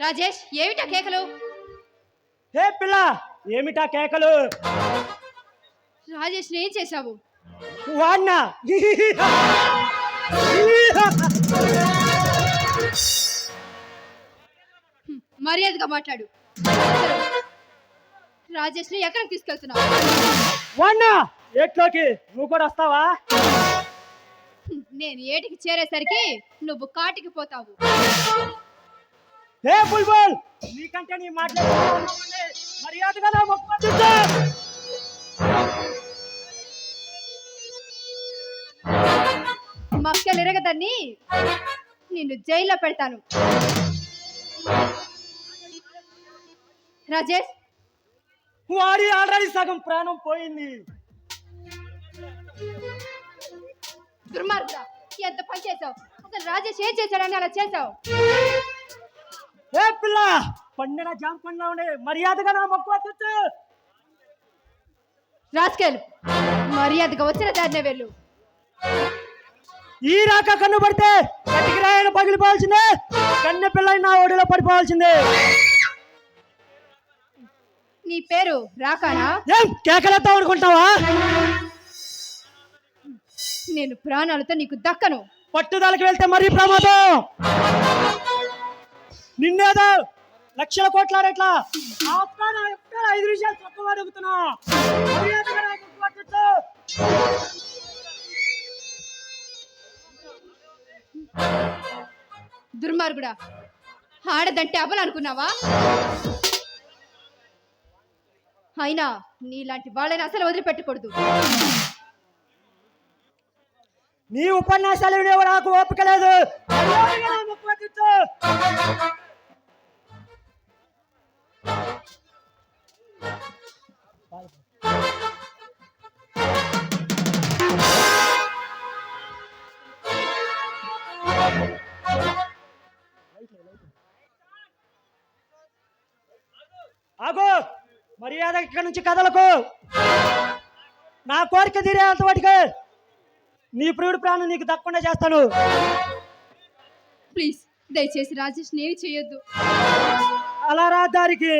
రాజేష్, ఏమిటా కేకలు? హే పిల్ల, ఏమిటా కేకలు? రాజేష్ ఏం చేశావు? వాడినా మర్యాదగా మాట్లాడు. రాజేష్ ని ఎక్కడికి తీసుకెళ్తున్నావు? వాడినా ఏట్లోకి నువ్వు కూడా వస్తావా? నేను ఏటికి చేరేసరికి నువ్వు కాటికి పోతావు. హే బుల్బుల్, నీకంటే నీ మాట్లాడుతున్నావు, మర్యాదగా నా ముఖం చూస్తా. మక్కలు ఎరగదాన్ని నిన్ను జైల్లో పెడతాను. రాజేష్, వాడి ఆల్రెడీ సగం ప్రాణం పోయింది. దుర్మార్గుడా, ఎంత పని చేసావు? అసలు రాజేష్ ఏం చేశాడని అలా చేసావు? ఏ పిల్ల, పండిన జామ పండ్లా ఉండే, మర్యాదగా నా ముఖం చూస్తా. రాస్కెల్, మర్యాదగా వచ్చిన దాన్నే వెళ్ళు. ఈ రాక కన్ను పడితే కటికిరాయన పగిలిపోవాల్సిందే, కన్నె పిల్ల నా ఒడిలో పడిపోవాల్సిందే. నీ పేరు రాకానా? ఏం కేకలేస్తావు అనుకుంటావా? నేను ప్రాణాలతో నీకు దక్కను. పట్టుదలకి వెళ్తే మరీ ప్రమాదం. నిన్నేదో లక్షల కోట్లాడట్లా 5 నిమిషాలు తక్కువ అడుగుతున్నా. దుర్మార్గుడా, ఆడదంటే అవ్వాలనుకున్నావా? అయినా నీలాంటి వాళ్ళని అసలు వదిలిపెట్టకూడదు. నీ ఉపన్యాసాలు వినేవా? నాకు ఓపిక లేదు. ఆగో, మర్యాద ఇక్కడి నుంచి కదలకు. నా కోరిక తీరేంత వాటికి నీ ప్రియుడి ప్రాణం నీకు దక్కకుండా చేస్తాను. ప్లీజ్, దయచేసి రాజేష్ ఏమి చేయొద్దు. అలా రా దారికి.